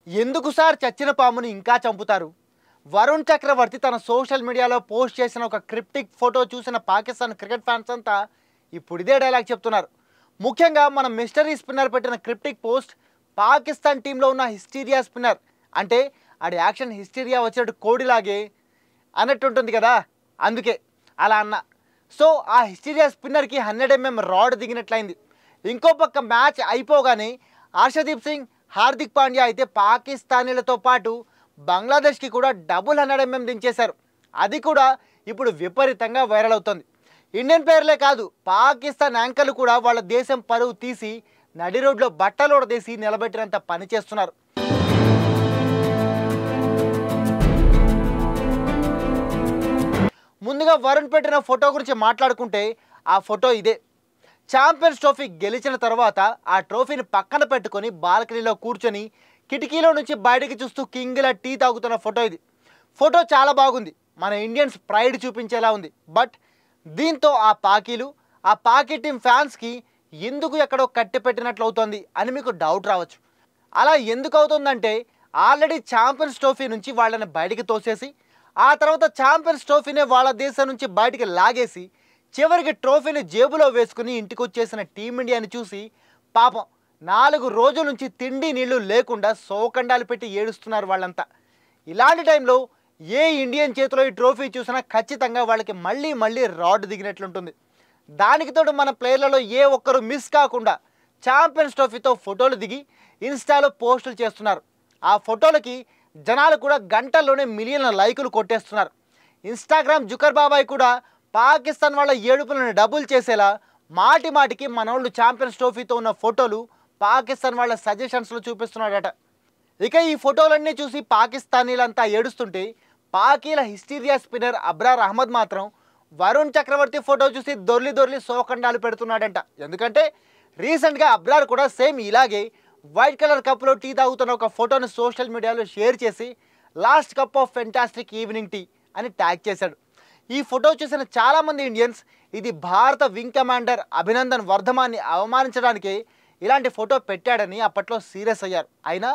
ఎందుకు సార్ చచ్చిన పాముని ఇంకా చంపుతారు? వరుణ్ చక్రవర్తి తన సోషల్ మీడియాలో పోస్ట్ చేసిన ఒక క్రిప్టిక్ ఫోటో చూసిన పాకిస్తాన్ క్రికెట్ ఫ్యాన్స్ అంతా ఇప్పుడు ఇదే డైలాగ్ చెప్తున్నారు. ముఖ్యంగా మన మిస్టరీ స్పిన్నర్ పెట్టిన క్రిప్టిక్ పోస్ట్ పాకిస్తాన్ టీంలో ఉన్న హిస్టీరియా స్పిన్నర్ అంటే ఆడి యాక్షన్ హిస్టీరియా వచ్చినట్టు కోడిలాగే అన్నట్టు ఉంటుంది కదా, అందుకే అలా అన్న. సో ఆ హిస్టీరియా స్పిన్నర్కి 100 mm రాడ్ దిగినట్లయింది. ఇంకో పక్క మ్యాచ్ అయిపోగానే హర్షదీప్ సింగ్, హార్దిక్ పాండ్యా అయితే పాకిస్తానీలతో పాటు బంగ్లాదేశ్కి కూడా డబుల్ 100 mm దించేశారు. అది కూడా ఇప్పుడు విపరీతంగా వైరల్ అవుతుంది. ఇండియన్ ప్లేయర్లే కాదు, పాకిస్తాన్ యాంకర్లు కూడా వాళ్ళ దేశం పరువు తీసి నడి రోడ్లో బట్టలోడదీసి నిలబెట్టినంత పని చేస్తున్నారు. ముందుగా వరుణ్ పెట్టిన ఫోటో గురించి మాట్లాడుకుంటే ఆ ఫోటో ఇదే. ఛాంపియన్స్ ట్రోఫీ గెలిచిన తర్వాత ఆ ట్రోఫీని పక్కన పెట్టుకొని బాల్కనీలో కూర్చొని కిటికీలో నుంచి బయటకి చూస్తూ కింగ్లా టీ తాగుతున్న ఫోటో ఇది. ఫోటో చాలా బాగుంది, మన ఇండియన్స్ ప్రైడ్ చూపించేలా ఉంది. బట్ దీంతో ఆ పాకీ టీం ఫ్యాన్స్కి ఎందుకు ఎక్కడో కట్టి పెట్టినట్లు అవుతుంది అని మీకు డౌట్ రావచ్చు. అలా ఎందుకు అవుతుందంటే ఆల్రెడీ ఛాంపియన్స్ ట్రోఫీ నుంచి వాళ్ళని బయటికి తోసేసి ఆ తర్వాత ఛాంపియన్స్ ట్రోఫీనే వాళ్ళ దేశం నుంచి బయటికి లాగేసి చివరికి ట్రోఫీని జేబులో వేసుకుని ఇంటికి వచ్చేసిన టీమిండియాని చూసి పాపం 4 రోజుల నుంచి తిండి నీళ్లు లేకుండా సోకండాలు పెట్టి ఏడుస్తున్నారు వాళ్ళంతా. ఇలాంటి టైంలో ఏ ఇండియన్ చేతిలో ఈ ట్రోఫీ చూసినా ఖచ్చితంగా వాళ్ళకి మళ్ళీ మళ్ళీ రాడ్ దిగినట్లుంటుంది. దానికి తోడు మన ప్లేయర్లలో ఏ ఒక్కరు మిస్ కాకుండా ఛాంపియన్స్ ట్రోఫీతో ఫోటోలు దిగి ఇన్స్టాలో పోస్టులు చేస్తున్నారు. ఆ ఫోటోలకి జనాలు కూడా గంటల్లోనే మిలియన్ల లైకులు కొట్టేస్తున్నారు. ఇన్స్టాగ్రామ్ జుకర్ బాబాయ్ కూడా పాకిస్తాన్ వాళ్ళ ఏడుపులను డబుల్ చేసేలా మాటి మాటికి మనోళ్ళు ఛాంపియన్స్ ట్రోఫీతో ఉన్న ఫోటోలు పాకిస్తాన్ వాళ్ళ సజెషన్స్లో చూపిస్తున్నాడట. ఇక ఈ ఫోటోలన్నీ చూసి పాకిస్తానీలంతా ఏడుస్తుంటే పాకీల హిస్టీరియా స్పిన్నర్ అబ్రార్ అహ్మద్ మాత్రం వరుణ్ చక్రవర్తి ఫోటో చూసి దొర్లి సోకండాలు పెడుతున్నాడంట. ఎందుకంటే రీసెంట్గా అబ్రార్ కూడా సేమ్ ఇలాగే వైట్ కలర్ కప్లో టీ తాగుతున్న ఒక ఫోటోను సోషల్ మీడియాలో షేర్ చేసి last cup of fantastic evening tea అని ట్యాగ్ చేశాడు. ఈ ఫోటో చూసిన చాలామంది ఇండియన్స్ ఇది భారత వింగ్ కమాండర్ అభినందన్ వర్ధమాన్ని అవమానించడానికి ఇలాంటి ఫోటో పెట్టాడని అప్పట్లో సీరియస్ అయ్యారు. అయినా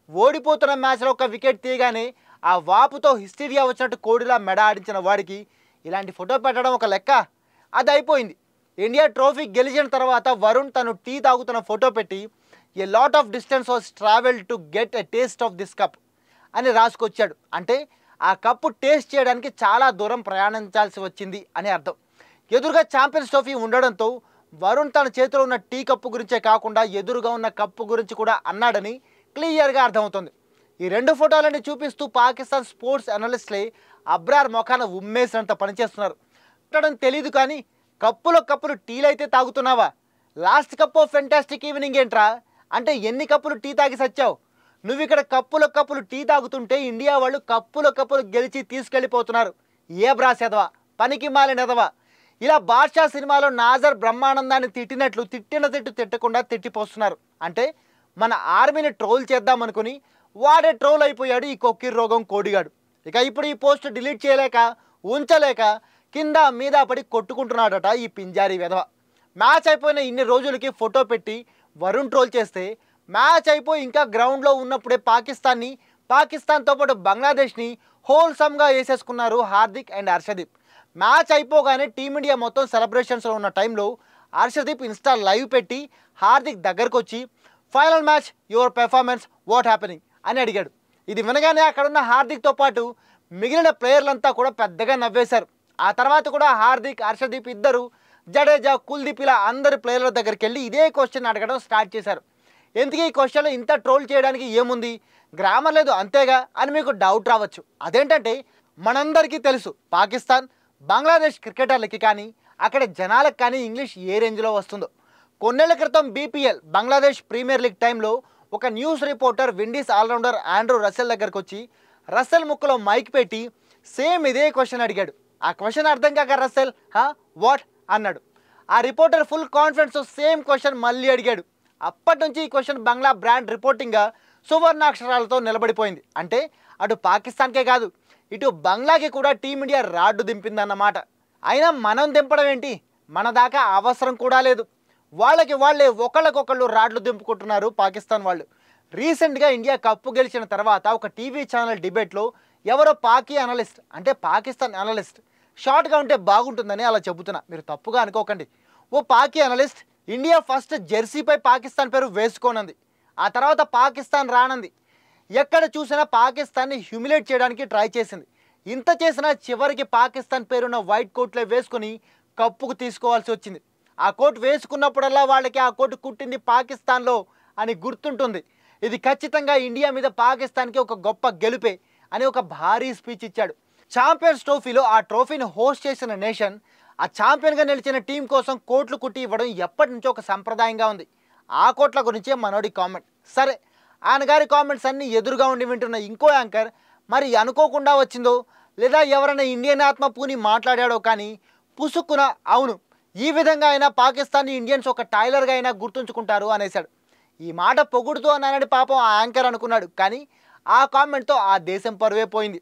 ఓడిపోతున్న మ్యాచ్లో ఒక వికెట్ తీయగానే ఆ వాపుతో హిస్టీరియా వచ్చినట్టు కోడిలా మెడ ఆడించిన వాడికి ఇలాంటి ఫోటో పెట్టడం ఒక లెక్క. అది అయిపోయింది. ఇండియా ట్రోఫీ గెలిచిన తర్వాత వరుణ్ తను టీ తాగుతున్న ఫోటో పెట్టి a lot of distance was travel to get a taste of this cup అని రాసుకొచ్చాడు. అంటే ఆ కప్పు టేస్ట్ చేయడానికి చాలా దూరం ప్రయాణించాల్సి వచ్చింది అని అర్థం. ఎదురుగా ఛాంపియన్స్ ట్రోఫీ ఉండడంతో వరుణ్ తన చేతిలో ఉన్న టీ కప్పు గురించే కాకుండా ఎదురుగా ఉన్న కప్పు గురించి కూడా అన్నాడని క్లియర్గా అర్థమవుతుంది. ఈ 2 ఫోటోలని చూపిస్తూ పాకిస్తాన్ స్పోర్ట్స్ అనలిస్ట్లే అబ్రార్ మొఖాన ఉమ్మేసినంత పనిచేస్తున్నారు. తెలీదు కానీ కప్పులు టీలైతే తాగుతున్నావా? Last cup of fantastic evening ఏంట్రా అంటే ఎన్ని కప్పులు టీ తాగి సచ్చావు? నువ్వు ఇక్కడ కప్పులు టీ తాగుతుంటే ఇండియా వాళ్ళు కప్పులు గెలిచి తీసుకెళ్ళిపోతున్నారు. ఏ బ్రాసెదవా, పనికి మాలినెదవా. ఇలా బాద్షా సినిమాలో నాజర్ బ్రహ్మానందాన్ని తిట్టినట్లు తిట్టిన తిట్టకుండా తిట్టిపోస్తున్నారు. అంటే మన ఆర్మీని ట్రోల్ చేద్దామనుకుని వాడే ట్రోల్ అయిపోయాడు ఈ కొక్కిర్ రోగం కోడిగాడు. ఇక ఇప్పుడు ఈ పోస్ట్ డిలీట్ చేయలేక ఉంచలేక కింద మీద పడి కొట్టుకుంటున్నాడట ఈ పింజారీ వెధవ. మ్యాచ్ అయిపోయిన ఇన్ని రోజులకి ఫోటో పెట్టి వరుణ్ ట్రోల్ చేస్తే మ్యాచ్ అయిపోయి ఇంకా గ్రౌండ్లో ఉన్నప్పుడే పాకిస్తాన్తో పాటు బంగ్లాదేశ్ని హోల్సమ్గా వేసేసుకున్నారు హార్దిక్ అండ్ హర్షదీప్. మ్యాచ్ అయిపోగానే టీమిండియా మొత్తం సెలబ్రేషన్స్లో ఉన్న టైంలో హర్షదీప్ ఇన్స్టా లైవ్ పెట్టి హార్దిక్ దగ్గరకు వచ్చి final match your performance what happening అని అడిగాడు. ఇది వినగానే అక్కడున్న హార్దిక్తో పాటు మిగిలిన ప్లేయర్లంతా కూడా పెద్దగా నవ్వేశారు. ఆ తర్వాత కూడా హార్దిక్, హర్షదీప్ ఇద్దరు, జడేజా, కుల్దీప్ ఇలా అందరి ప్లేయర్ల దగ్గరికి వెళ్ళి ఇదే క్వశ్చన్ అడగడం స్టార్ట్ చేశారు. ఎందుకు ఈ క్వశ్చన్లో ఇంత ట్రోల్ చేయడానికి ఏముంది, గ్రామర్ లేదు అంతేగా అని మీకు డౌట్ రావచ్చు. అదేంటంటే మనందరికీ తెలుసు పాకిస్తాన్, బంగ్లాదేశ్ క్రికెటర్లకి కానీ అక్కడ జనాలకు కానీ ఇంగ్లీష్ ఏ రేంజ్లో వస్తుందో. కొన్నేళ్ల క్రితం బీపీఎల్ బంగ్లాదేశ్ ప్రీమియర్ లీగ్ టైంలో ఒక news reporter Windies all-rounder Andrew Russell దగ్గరకు వచ్చి రసెల్ ముక్కులో మైక్ పెట్టి సేమ్ ఇదే క్వశ్చన్ అడిగాడు. ఆ క్వశ్చన్ అర్థం కాక రసెల్ వాట్ అన్నాడు. ఆ రిపోర్టర్ ఫుల్ కాన్ఫిడెన్స్తో సేమ్ క్వశ్చన్ మళ్ళీ అడిగాడు. అప్పటి నుంచి ఈ క్వశ్చన్ బంగ్లా బ్రాండ్ రిపోర్టింగ్గా సువర్ణాక్షరాలతో నిలబడిపోయింది. అంటే అటు పాకిస్తాన్కే కాదు ఇటు బంగ్లాకి కూడా టీమిండియా రాడ్డు దింపిందన్నమాట. అయినా మనం దింపడం ఏంటి, మన దాకా అవసరం కూడా లేదు. వాళ్ళకి వాళ్ళే ఒకళ్ళకొకళ్ళు రాడ్లు దింపుకుంటున్నారు పాకిస్తాన్ వాళ్ళు. రీసెంట్గా ఇండియా కప్పు గెలిచిన తర్వాత ఒక టీవీ ఛానల్ డిబేట్లో ఎవరో పాకీ అనలిస్ట్ అంటే పాకిస్తాన్ అనలిస్ట్, షార్ట్గా ఉంటే బాగుంటుందని అలా చెబుతున్నా, మీరు తప్పుగా అనుకోకండి. ఓ పాకీ అనలిస్ట్ ఇండియా ఫస్ట్ జెర్సీపై పాకిస్తాన్ పేరు వేసుకోనంది, ఆ తర్వాత పాకిస్తాన్ రానంది. ఎక్కడ చూసినా పాకిస్తాన్ని హ్యూమిలేట్ చేయడానికి ట్రై చేసింది. ఇంత చేసినా చివరికి పాకిస్తాన్ పేరున్న వైట్ కోట్లే వేసుకొని కప్పుకు తీసుకోవాల్సి వచ్చింది. ఆ కోట్ వేసుకున్నప్పుడల్లా వాళ్ళకి ఆ కోట్ కుట్టింది పాకిస్తాన్లో అని గుర్తుంటుంది. ఇది ఖచ్చితంగా ఇండియా మీద పాకిస్తాన్కి ఒక గొప్ప గెలుపే అని ఒక భారీ స్పీచ్ ఇచ్చాడు. ఛాంపియన్స్ ట్రోఫీలో ఆ ట్రోఫీని హోస్ట్ చేసిన నేషన్ ఆ ఛాంపియన్గా నిలిచిన టీం కోసం కోట్లు కుట్టి ఇవ్వడం ఎప్పటి నుంచో ఒక సంప్రదాయంగా ఉంది. ఆ కోట్ల గురించే మనోడి కామెంట్. సరే, ఆయన గారి కామెంట్స్ అన్నీ ఎదురుగా ఉండి వింటున్న ఇంకో యాంకర్ మరి అనుకోకుండా వచ్చిందో లేదా ఎవరైనా ఇండియన్ ఆత్మ పూని మాట్లాడాడో కానీ పుసుక్కున అవును, ఈ విధంగా అయినా పాకిస్తాన్ని ఇండియన్స్ ఒక టైలర్గా అయినా గుర్తుంచుకుంటారు అనేశాడు. ఈ మాట పొగుడుతూ అన్నానని పాపం ఆ యాంకర్ అనుకున్నాడు, కానీ ఆ కామెంట్తో ఆ దేశం పరువే పోయింది.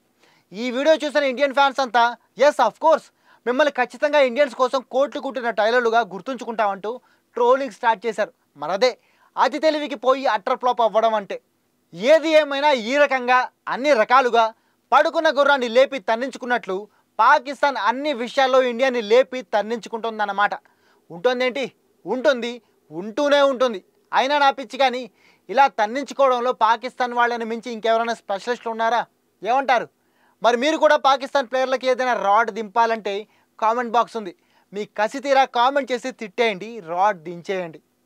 ఈ వీడియో చూసిన ఇండియన్ ఫ్యాన్స్ అంతా ఎస్ అఫ్ కోర్స్ మిమ్మల్ని ఖచ్చితంగా ఇండియన్స్ కోసం కోట్లు కుట్టిన టైలర్లుగా గుర్తుంచుకుంటామంటూ ట్రోలింగ్ స్టార్ట్ చేశారు. మరదే అతి తెలివికి పోయి అట్టర్ ఫ్లాప్ అవ్వడం అంటే. ఏది ఏమైనా ఈ రకంగా అన్ని రకాలుగా పడుకున్న గుర్రాన్ని లేపి తన్నించుకున్నట్లు పాకిస్తాన్ అన్ని విషయాల్లో ఇండియాని లేపి తన్నించుకుంటుందన్నమాట. ఉంటుందేంటి, ఉంటుంది, ఉంటూనే ఉంటుంది. అయినా నా పిచ్చి కానీ ఇలా తన్నించుకోవడంలో పాకిస్తాన్ వాళ్ళని మించి ఇంకెవరైనా స్పెషలిస్టులు ఉన్నారా? ఏమంటారు? మరి మీరు కూడా పాకిస్తాన్ ప్లేయర్లకి ఏదైనా రాడ్ దింపాలంటే కామెంట్ బాక్స్ ఉంది, మీ కసి తీరా కామెంట్ చేసి తిట్టేయండి, రాడ్ దించేయండి.